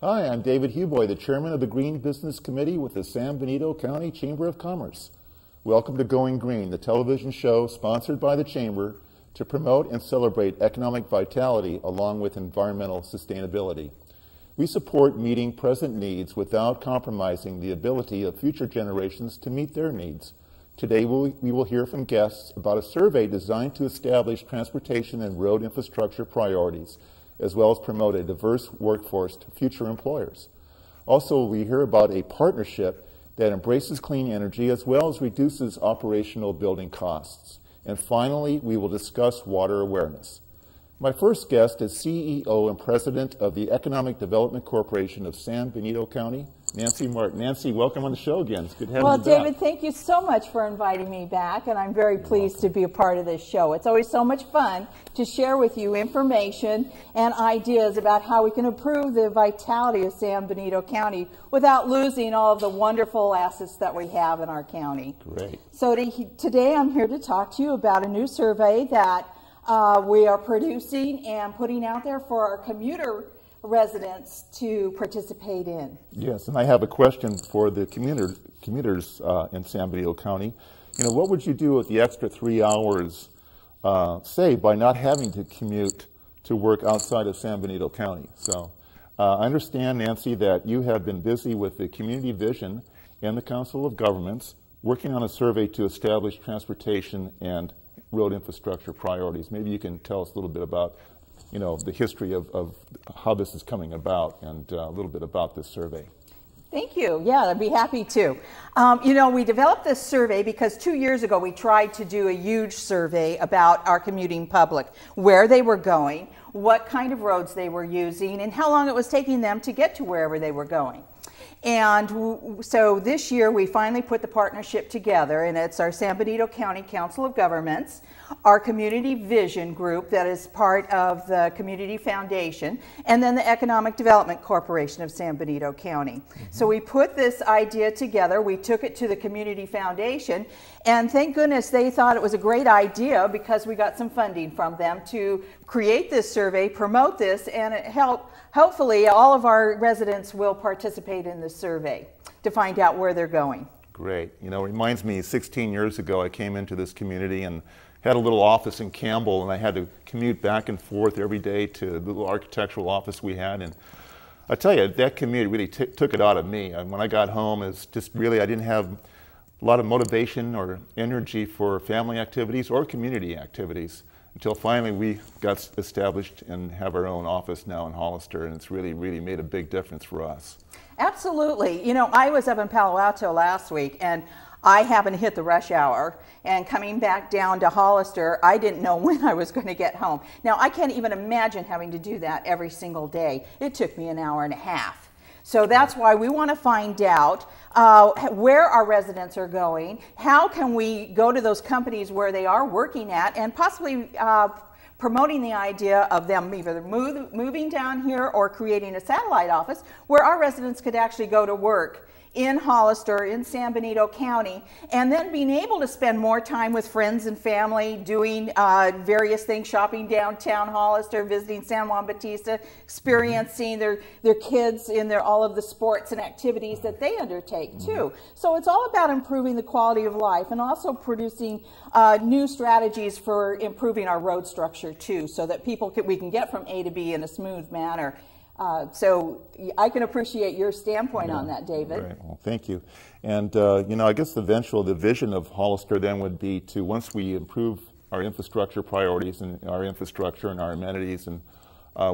Hi, I'm David Huboi, the chairman of the Green Business Committee with the San Benito County Chamber of Commerce. Welcome to Going Green, the television show sponsored by the Chamber to promote and celebrate economic vitality along with environmental sustainability. We support meeting present needs without compromising the ability of future generations to meet their needs. Today we will hear from guests about a survey designed to establish transportation and road infrastructure priorities, as well as promote a diverse workforce to future employers. Also, we hear about a partnership that embraces clean energy as well as reduces operational building costs. And finally, we will discuss water awareness. My first guest is CEO and President of the Economic Development Corporation of San Benito County, Nancy Martin. Nancy, welcome on the show again. It's good to have you back. Well, David, thank you so much for inviting me back, and I'm very pleased to be a part of this show. It's always so much fun to share with you information and ideas about how we can improve the vitality of San Benito County without losing all of the wonderful assets that we have in our county. Great. So today I'm here to talk to you about a new survey that we are producing and putting out there for our commuter residents to participate in. Yes, and I have a question for the commuters in San Benito County. You know, what would you do with the extra 3 hours saved by not having to commute to work outside of San Benito County? So I understand, Nancy, that you have been busy with the Community Vision and the Council of Governments working on a survey to establish transportation and road infrastructure priorities. Maybe you can tell us a little bit about the history of how this is coming about and a little bit about this survey. Thank you. Yeah, I'd be happy to. We developed this survey because 2 years ago we tried to do a huge survey about our commuting public, where they were going, what kind of roads they were using, and how long it was taking them to get to wherever they were going. And so this year we finally put the partnership together, and it's our San Benito County Council of Governments, our Community Vision group that is part of the Community Foundation, and then the Economic Development Corporation of San Benito County. Mm-hmm. So we put this idea together, we took it to the Community Foundation, and thank goodness they thought it was a great idea because we got some funding from them to create this survey, promote this, and hopefully all of our residents will participate in this survey to find out where they're going. Great. You know, it reminds me 16 years ago I came into this community and had a little office in Campbell, and I had to commute back and forth every day to the little architectural office we had. And I tell you, that commute really took it out of me. And when I got home, it's just really, I didn't have a lot of motivation or energy for family activities or community activities until finally we got established and have our own office now in Hollister, and it's really, really made a big difference for us. Absolutely. You know, I was up in Palo Alto last week, and I happened to hit the rush hour, and coming back down to Hollister, I didn't know when I was going to get home. Now, I can't even imagine having to do that every single day. It took me an hour and a half. So that's why we want to find out where our residents are going, how can we go to those companies where they are working at, and possibly promoting the idea of them either moving down here or creating a satellite office where our residents could actually go to work in Hollister, in San Benito County, and then being able to spend more time with friends and family, doing various things, shopping downtown Hollister, visiting San Juan Bautista, experiencing their kids in all of the sports and activities that they undertake too. So it's all about improving the quality of life and also producing new strategies for improving our road structure too, so that we can get from A to B in a smooth manner. So I can appreciate your standpoint on that, David. Right. Well, thank you. And, I guess the vision of Hollister then would be to, once we improve our infrastructure priorities and our infrastructure and our amenities, and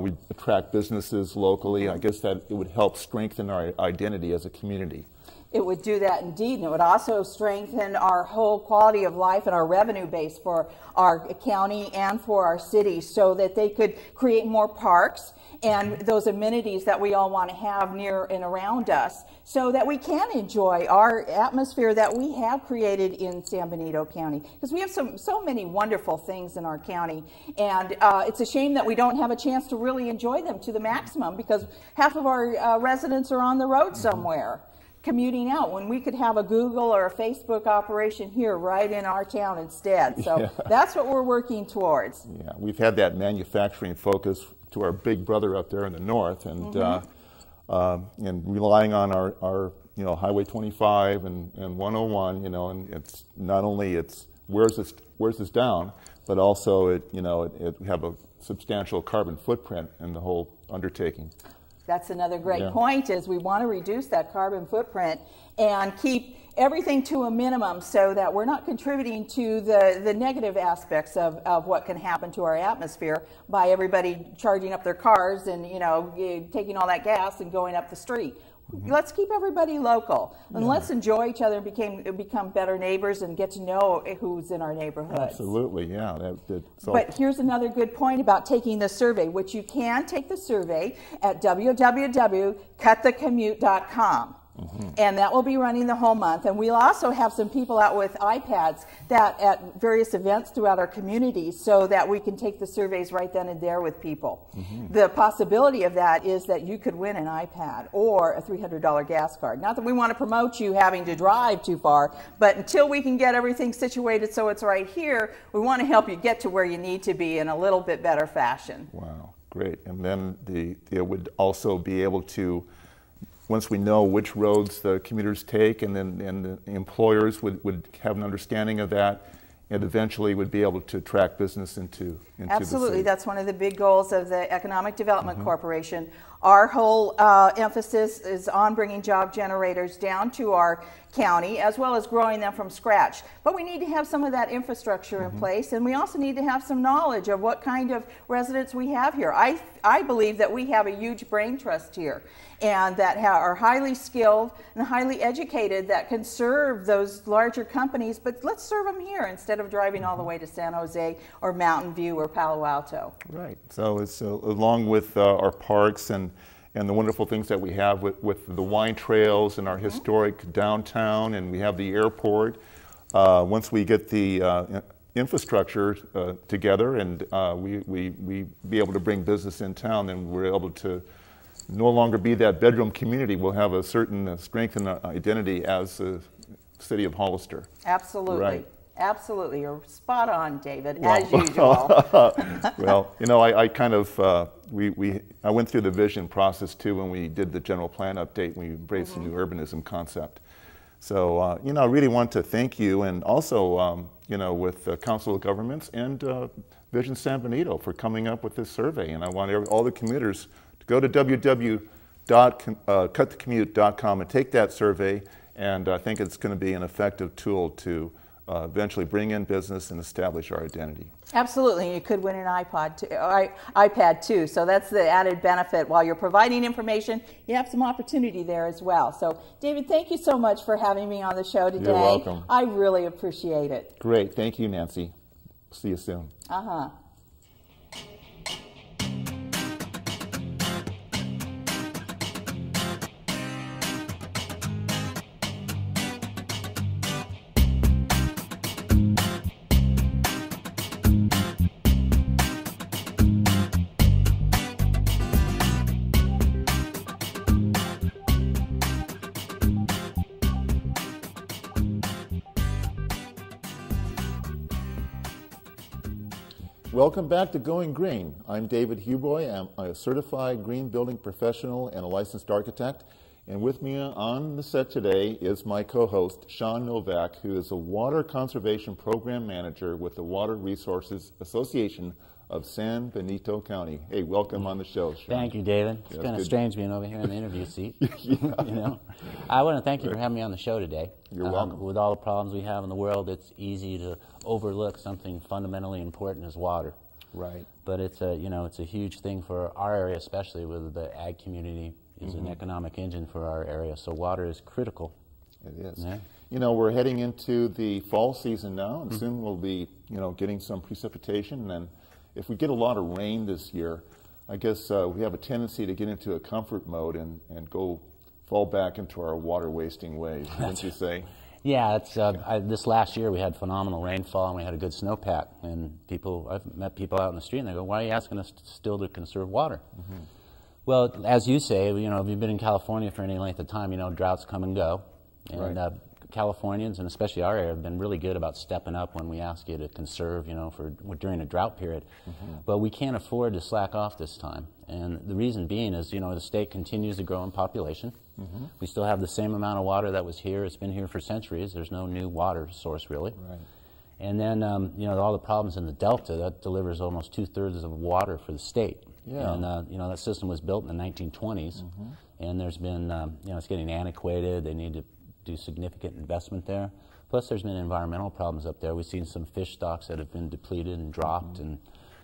we attract businesses locally, I guess that it would help strengthen our identity as a community. It would do that indeed, and it would also strengthen our whole quality of life and our revenue base for our county and for our city, so that they could create more parks and those amenities that we all want to have near and around us, so that we can enjoy our atmosphere that we have created in San Benito County. Because we have so many wonderful things in our county, and it's a shame that we don't have a chance to really enjoy them to the maximum, because half of our residents are on the road somewhere commuting out, when we could have a Google or a Facebook operation here right in our town instead. So that's what we're working towards. Yeah, we've had that manufacturing focus to our big brother up there in the north, and and relying on our Highway 25 and 101, and it's not only wears us down, but also it have a substantial carbon footprint in the whole undertaking. That's another great point, is we want to reduce that carbon footprint and keep everything to a minimum so that we're not contributing to the negative aspects of what can happen to our atmosphere by everybody charging up their cars and taking all that gas and going up the street. Let's keep everybody local, and let's enjoy each other and become better neighbors and get to know who's in our neighborhood. Absolutely, yeah. But here's another good point about taking the survey, which you can take the survey at www.cutthecommute.com. And that will be running the whole month. And we'll also have some people out with iPads at various events throughout our communities so that we can take the surveys right then and there with people. The possibility of that is that you could win an iPad or a $300 gas card. Not that we want to promote you having to drive too far, but until we can get everything situated so it's right here, we want to help you get to where you need to be in a little bit better fashion. Wow, great. And then it would also be able to, once we know which roads the commuters take, and the employers would have an understanding of that, and eventually would be able to attract business into Absolutely. the city. That's one of the big goals of the Economic Development Corporation. Our whole emphasis is on bringing job generators down to our county, as well as growing them from scratch. But we need to have some of that infrastructure in place, and we also need to have some knowledge of what kind of residents we have here. I believe that we have a huge brain trust here, and that are highly skilled and highly educated, that can serve those larger companies, but let's serve them here instead of driving all the way to San Jose or Mountain View or Palo Alto. Right. So it's along with our parks and the wonderful things that we have with the wine trails and our historic downtown, and we have the airport. Once we get the infrastructure together and we be able to bring business in town, then we're able to no longer be that bedroom community. We'll have a certain strength and identity as the city of Hollister. Absolutely. Right. Absolutely. You're spot on, David, as usual. Well, I kind of, I went through the vision process too when we did the general plan update. We embraced the new urbanism concept. So, I really want to thank you, and also, with the Council of Governments and Vision San Benito for coming up with this survey. And I want all the commuters to go to www.cutthecommute.com and take that survey. And I think it's going to be an effective tool to eventually bring in business and establish our identity. Absolutely. You could win an iPad too. So that's the added benefit. While you're providing information, you have some opportunity there as well. So, David, thank you so much for having me on the show today. You're welcome. I really appreciate it. Great. Thank you, Nancy. See you soon. Welcome back to Going Green. I'm David Huboi. I'm a certified green building professional and a licensed architect. And with me on the set today is my co-host, Shawn Novack, who is a water conservation program manager with the Water Resources Association of San Benito County. Hey, welcome on the show, Shawn. Thank you, David. It's kind of strange being over here in the interview seat. I want to thank you for having me on the show today. You're welcome. With all the problems we have in the world, it's easy to overlook something fundamentally important as water. Right. But it's a it's a huge thing for our area, especially with the ag community is an economic engine for our area. So water is critical. It is. Yeah. We're heading into the fall season now, and soon we'll be getting some precipitation. And if we get a lot of rain this year, I guess we have a tendency to get into a comfort mode and go fall back into our water wasting ways, wouldn't you say? Yeah, it's this last year we had phenomenal rainfall and we had a good snowpack. And I've met people out in the street and they go, "Why are you asking us still to conserve water?" Well, as you say, if you've been in California for any length of time, droughts come and go. And Californians, and especially our area, have been really good about stepping up when we ask you to conserve, during a drought period. But we can't afford to slack off this time. And the reason being is, you know, the state continues to grow in population. We still have the same amount of water that was here. It's been here for centuries. There's no new water source, really. Right. And then, you know, all the problems in the Delta, that delivers almost 2/3 of water for the state. Yeah. And, you know, that system was built in the 1920s. And there's been, you know, it's getting antiquated. They need to do significant investment there. Plus, there's been environmental problems up there. We've seen some fish stocks that have been depleted and dropped. And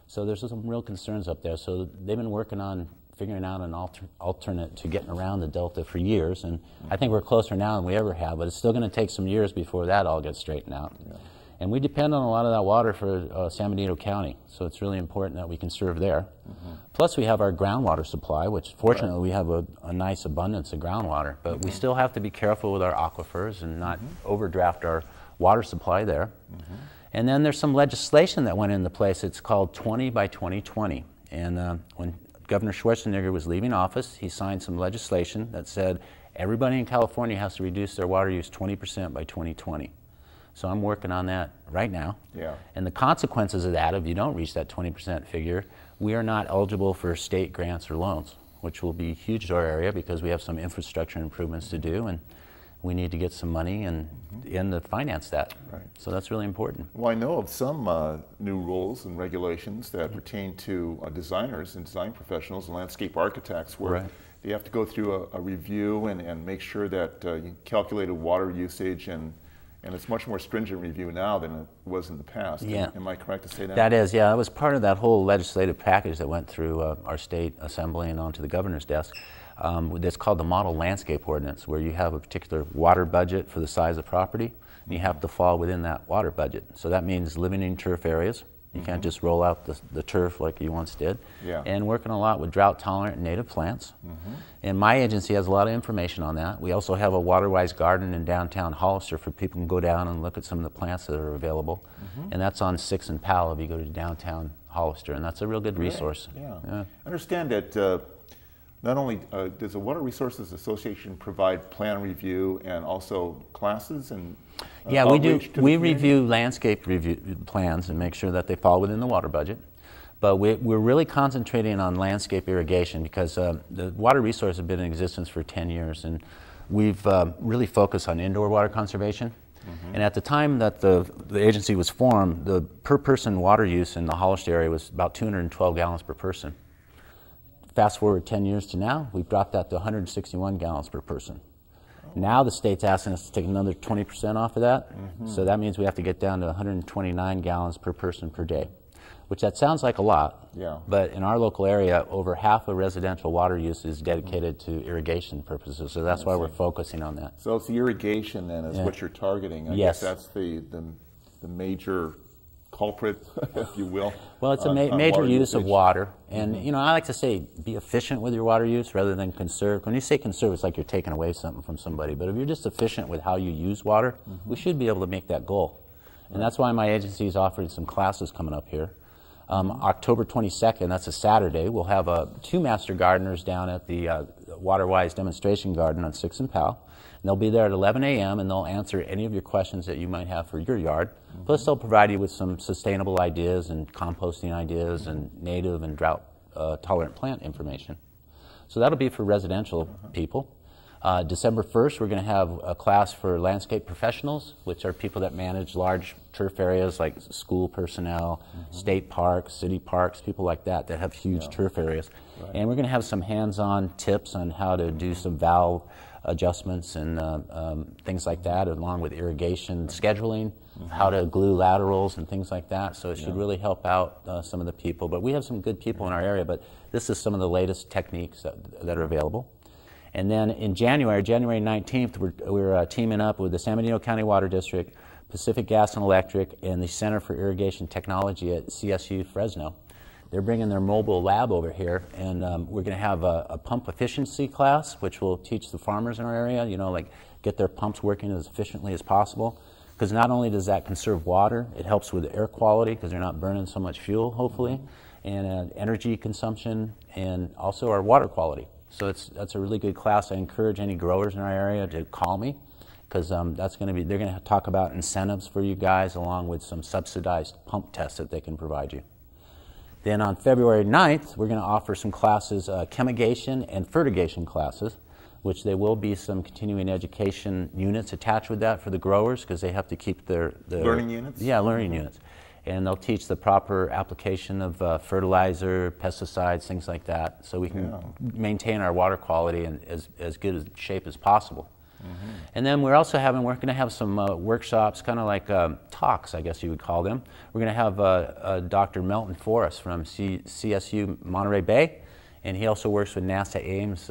so there's some real concerns up there. So they've been working on figuring out an alternate to getting around the Delta for years. And I think we're closer now than we ever have, but it's still going to take some years before that all gets straightened out. Yeah. And we depend on a lot of that water for San Benito County, so it's really important that we conserve there. Plus, we have our groundwater supply, which fortunately we have a nice abundance of groundwater, but we still have to be careful with our aquifers and not overdraft our water supply there. And then there's some legislation that went into place. It's called 20 by 2020. And when Governor Schwarzenegger was leaving office, he signed some legislation that said everybody in California has to reduce their water use 20% by 2020. So I'm working on that right now. Yeah. And the consequences of that, if you don't reach that 20% figure, we are not eligible for state grants or loans, which will be huge to our area because we have some infrastructure improvements to do, and we need to get some money and to finance that. Right. So that's really important. Well, I know of some new rules and regulations that pertain to designers and design professionals and landscape architects where they have to go through a review and make sure that you calculated water usage, and it's much more stringent review now than it was in the past. Yeah. Am I correct to say that? That is, yeah. That was part of that whole legislative package that went through our state assembly and onto the governor's desk. It's called the Model Landscape Ordinance, where you have a particular water budget for the size of property, and you have to fall within that water budget. So that means living in turf areas. You can't just roll out the turf like you once did. Yeah. And working a lot with drought-tolerant and native plants. And my agency has a lot of information on that. We also have a water-wise garden in downtown Hollister for people who can go down and look at some of the plants that are available. And that's on 6th and Powell if you go to downtown Hollister, and that's a real good resource. Yeah. I understand that not only does the Water Resources Association provide plan review and also classes and yeah, we do. We review landscape review plans and make sure that they fall within the water budget. But we're really concentrating on landscape irrigation because the water resource has been in existence for 10 years, and we've really focused on indoor water conservation. And at the time that the agency was formed, the per person water use in the Hollister area was about 212 gallons per person. Fast forward 10 years to now, we've dropped that to 161 gallons per person. Now the state's asking us to take another 20% off of that, so that means we have to get down to 129 gallons per person per day, which that sounds like a lot, but in our local area, over half of residential water use is dedicated to irrigation purposes, so that's why we're focusing on that. So it's the irrigation then is what you're targeting. I guess that's the major culprit, if you will. Well, it's a major use of water, and you know, I like to say be efficient with your water use rather than conserve. When you say conserve, it's like you're taking away something from somebody, but if you're just efficient with how you use water, we should be able to make that goal. And that's why my agency is offering some classes coming up here. October 22nd, that's a Saturday, we'll have 2 master gardeners down at the Waterwise Demonstration Garden on 6th and Powell. And they'll be there at 11 a.m. and they'll answer any of your questions that you might have for your yard. Plus they'll provide you with some sustainable ideas and composting ideas and native and drought tolerant plant information. So that'll be for residential people. December 1st, we're going to have a class for landscape professionals, which are people that manage large turf areas like school personnel, state parks, city parks, people like that that have huge turf areas. And we're going to have some hands-on tips on how to do some valve adjustments and things like that, along with irrigation scheduling, how to glue laterals and things like that. So it should really help out some of the people. But we have some good people in our area, but this is some of the latest techniques that are available. And then in January 19th, we're teaming up with the San Benito County Water District, Pacific Gas and Electric, and the Center for Irrigation Technology at CSU Fresno. They're bringing their mobile lab over here, and we're going to have a pump efficiency class, which will teach the farmers in our area, you know, like get their pumps working as efficiently as possible. Because not only does that conserve water, it helps with air quality because they're not burning so much fuel, hopefully, and energy consumption, and also our water quality. So that's a really good class. I encourage any growers in our area to call me because that's going to be, they're going to talk about incentives for you guys along with some subsidized pump tests that they can provide you. Then on February 9th, we're going to offer some classes, chemigation and fertigation classes, which there will be some continuing education units attached with that for the growers, because they have to keep their learning units? Yeah, learning units. And they'll teach the proper application of fertilizer, pesticides, things like that, so we can maintain our water quality in as good a shape as possible. And then we're going to have some workshops, kind of like talks, I guess you would call them. We're going to have Dr. Melton Forrest from CSU Monterey Bay, and he also works with NASA Ames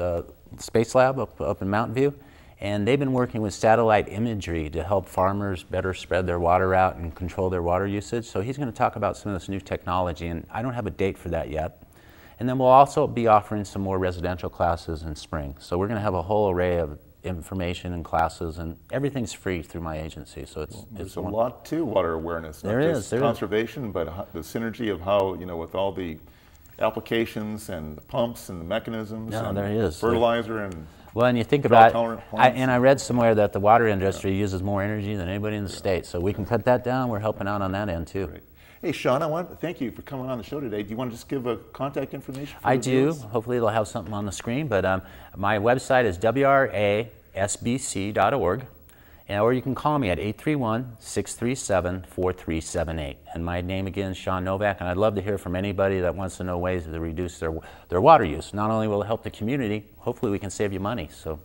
Space Lab up in Mountain View. And they've been working with satellite imagery to help farmers better spread their water out and control their water usage. So he's going to talk about some of this new technology, and I don't have a date for that yet. And then we'll also be offering some more residential classes in spring. So we're going to have a whole array of information and classes, and everything's free through my agency. So there's a lot to water awareness. There is conservation, but the synergy of how, with all the applications and the pumps and the mechanisms, and there is fertilizer and well, and you think about and I read somewhere that the water industry uses more energy than anybody in the state, so we can cut that down. We're helping out on that end too. Great. Hey, Shawn, I want to thank you for coming on the show today. Do you want to just give a contact information for I the do. viewers? Hopefully they'll have something on the screen, but my website is wrasbc.org, or you can call me at 831-637-4378. And my name again is Shawn Novack, and I'd love to hear from anybody that wants to know ways to reduce their water use. Not only will it help the community, hopefully we can save you money. So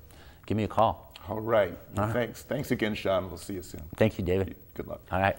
give me a call. All right. Thanks. Thanks again, Shawn. We'll see you soon. Thank you, David. Good luck. All right.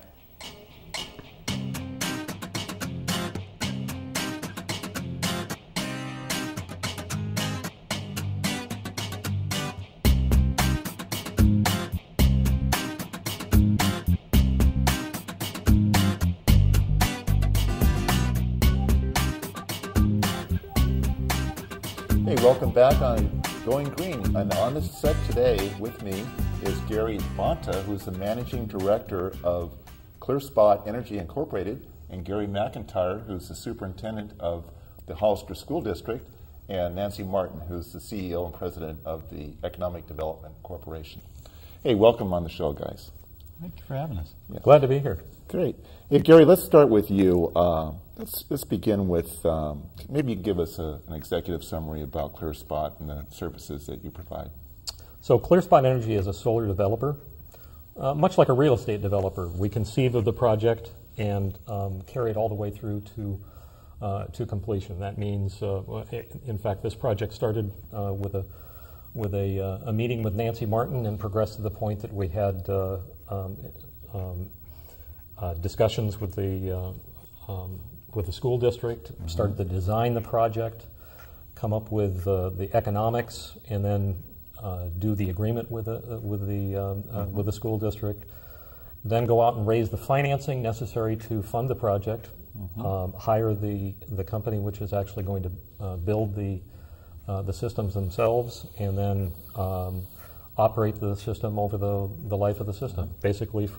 Hey, welcome back on Going Green. And on the set today with me is Gary Bonta, who's the Managing Director of ClearSpot Energy Incorporated, and Gary McIntyre, who's the Superintendent of the Hollister School District, and Nancy Martin, who's the CEO and President of the Economic Development Corporation. Hey, welcome on the show, guys. Thank you for having us. Yeah. Glad to be here. Great. Hey, Gary, let's start with you. Let's begin with, maybe you can give us an executive summary about ClearSpot and the services that you provide. So ClearSpot Energy is a solar developer. Much like a real estate developer, we conceive of the project and carry it all the way through to completion. That means, in fact, this project started with a meeting with Nancy Martin and progressed to the point that we had discussions with the school district, started to design the project, come up with the economics, and then do the agreement with the school district. Then go out and raise the financing necessary to fund the project. Hire the company which is actually going to build the systems themselves, and then operate the system over the life of the system. Basically,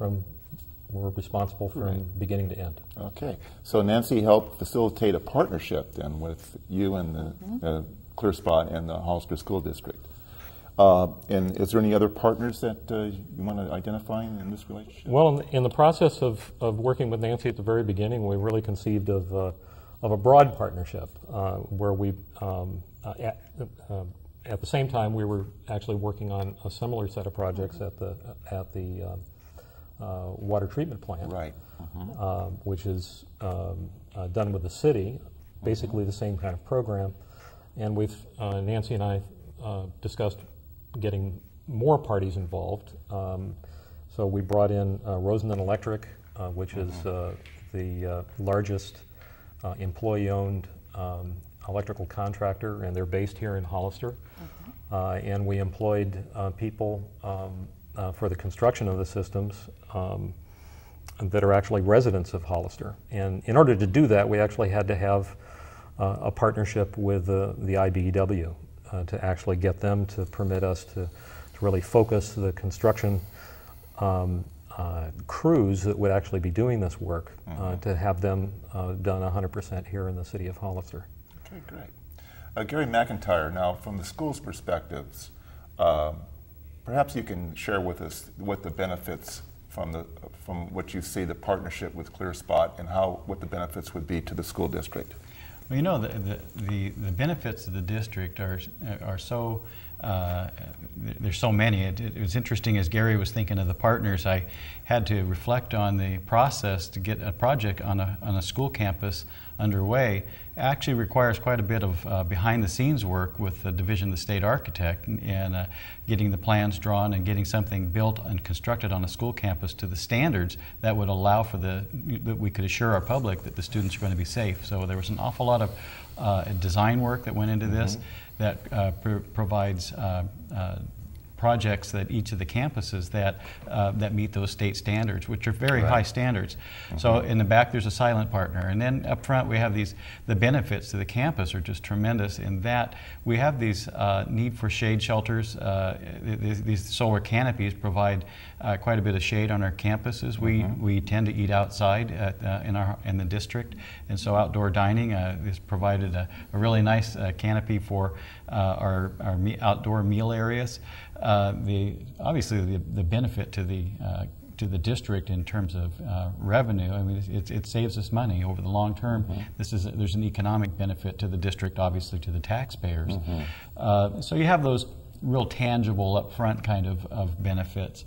we're responsible from beginning to end. Okay. So Nancy helped facilitate a partnership then with you and the ClearSpot and the Hollister School District. And is there any other partners that you want to identify in this relationship? Well, in the process of working with Nancy at the very beginning, we really conceived of a broad partnership where we, at the same time, we were actually working on a similar set of projects at the water treatment plant, which is done with the city, basically the same kind of program. And Nancy and I discussed getting more parties involved. So we brought in Rosenthal Electric, which is the largest employee-owned electrical contractor, and they're based here in Hollister. And we employed people for the construction of the systems that are actually residents of Hollister. And in order to do that, we actually had to have a partnership with the IBEW to actually get them to permit us to really focus the construction crews that would actually be doing this work, to have them done 100% here in the city of Hollister. Okay, great. Gary McIntyre, now from the school's perspectives, perhaps you can share with us what the benefits from what you see the partnership with ClearSpot and what the benefits would be to the school district. Well, you know, the benefits of the district are so, there's so many. It was interesting as Gary was thinking of the partners, I had to reflect on the process to get a project on a school campus underway. It actually requires quite a bit of behind the scenes work with the Division of the State Architect and getting the plans drawn and getting something built and constructed on a school campus to the standards that would allow for that we could assure our public that the students are going to be safe. So there was an awful lot of design work that went into this that provides projects that each of the campuses that meet those state standards, which are very high standards. So in the back there's a silent partner, and then up front we have the benefits to the campus are just tremendous in that we have these need for shade shelters. These solar canopies provide quite a bit of shade on our campuses. We tend to eat outside in the district, and so outdoor dining has provided a really nice canopy for our outdoor meal areas. Obviously the benefit to the district in terms of revenue, I mean, it saves us money over the long term. There's an economic benefit to the district, obviously to the taxpayers. So you have those real tangible upfront kind of benefits.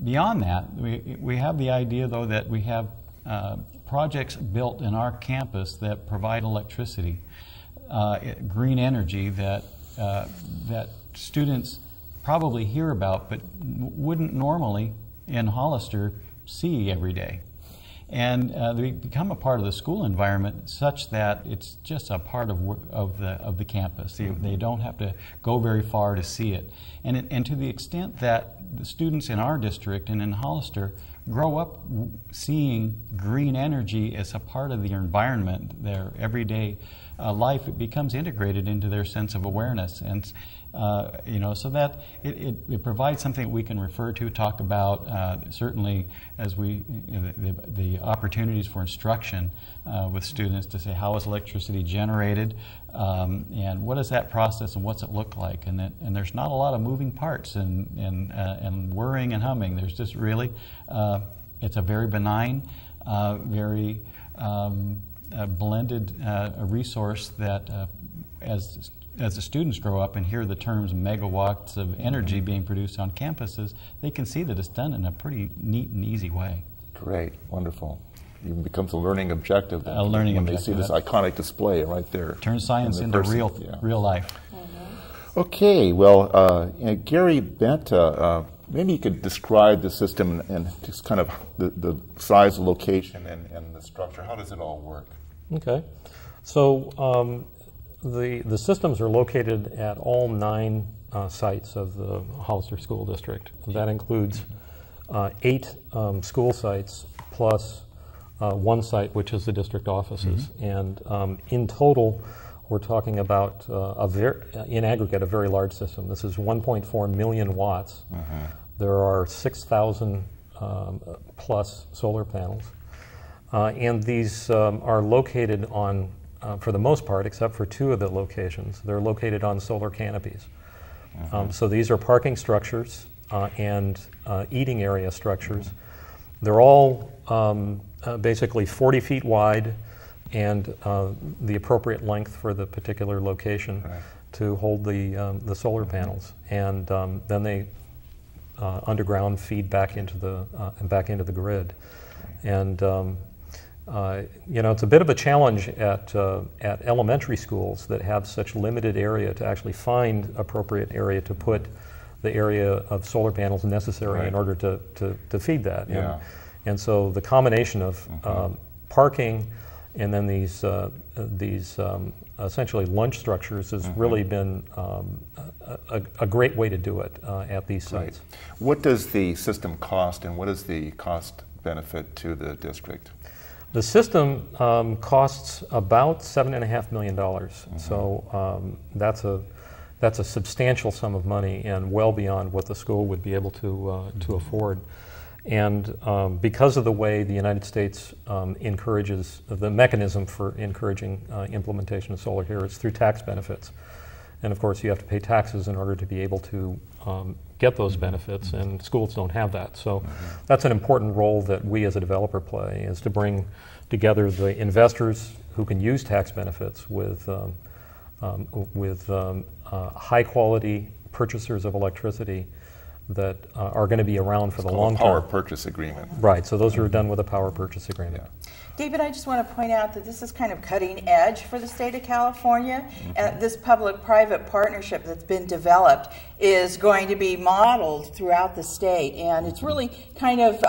Beyond that, we have the idea though that we have projects built in our campus that provide electricity, green energy that students probably hear about but wouldn't normally in Hollister see every day. And they become a part of the school environment such that it's just a part of the campus. They don't have to go very far to see it. And to the extent that the students in our district and in Hollister grow up seeing green energy as a part of their environment, their everyday life, it becomes integrated into their sense of awareness. And you know, so that it provides something we can refer to, talk about, certainly as the opportunities for instruction with students to say how is electricity generated, and what is that process and what's it look like, and there's not a lot of moving parts and whirring and humming. There's just really, it's a very benign, very blended resource that as the students grow up and hear the terms megawatts of energy being produced on campuses, they can see that it's done in a pretty neat and easy way. Great, wonderful. It becomes a learning objective. A learning when objective. They see this iconic display right there. Turn science into real life. Okay, well, Gary Benta, maybe you could describe the system and just kind of the size, the location, and the structure. How does it all work? Okay, so the systems are located at all 9 sites of the Hollister School District. That includes 8 school sites plus 1 site, which is the district offices. And in total, we're talking about, in aggregate, a very large system. This is 1.4 million watts. There are 6,000 plus solar panels. And these are located on, for the most part, except for 2 of the locations, they're located on solar canopies. So these are parking structures and eating area structures. They're all basically 40 feet wide and the appropriate length for the particular location to hold the solar panels. And then they underground feed back into the grid. And you know, it's a bit of a challenge at elementary schools that have such limited area to actually find appropriate area to put the area of solar panels necessary in order to feed that. And so the combination of parking and then these essentially lunch structures has really been a great way to do it at these sites. What does the system cost, and what is the cost benefit to the district? The system costs about $7.5 million. So that's a substantial sum of money and well beyond what the school would be able to afford. And because of the way the United States encourages, the mechanism for encouraging implementation of solar here is through tax benefits. And of course you have to pay taxes in order to be able to get those benefits, and schools don't have that. So that's an important role that we as a developer play, is to bring together the investors who can use tax benefits with high quality purchasers of electricity that are going to be around for the long term. Power purchase agreement. Right, so those are done with a power purchase agreement. Yeah. David, I just want to point out that this is kind of cutting edge for the state of California. This public-private partnership that's been developed is going to be modeled throughout the state, and it's really kind of,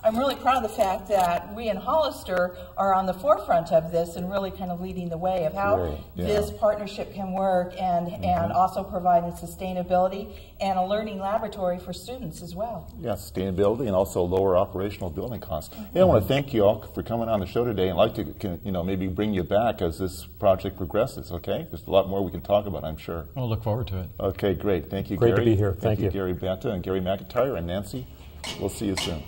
I'm really proud of the fact that we in Hollister are on the forefront of this and really kind of leading the way of how this partnership can work, and also providing sustainability and a learning laboratory for students as well. Yeah, sustainability and also lower operational building costs. Hey, I want to thank you all for coming on the show today, and I'd like to maybe bring you back as this project progresses, okay? There's a lot more we can talk about, I'm sure. We'll look forward to it. Okay, great. Thank you, Great Gary. to be here. Thank you, you. Gary Banta and Gary McIntyre and Nancy. We'll see you soon.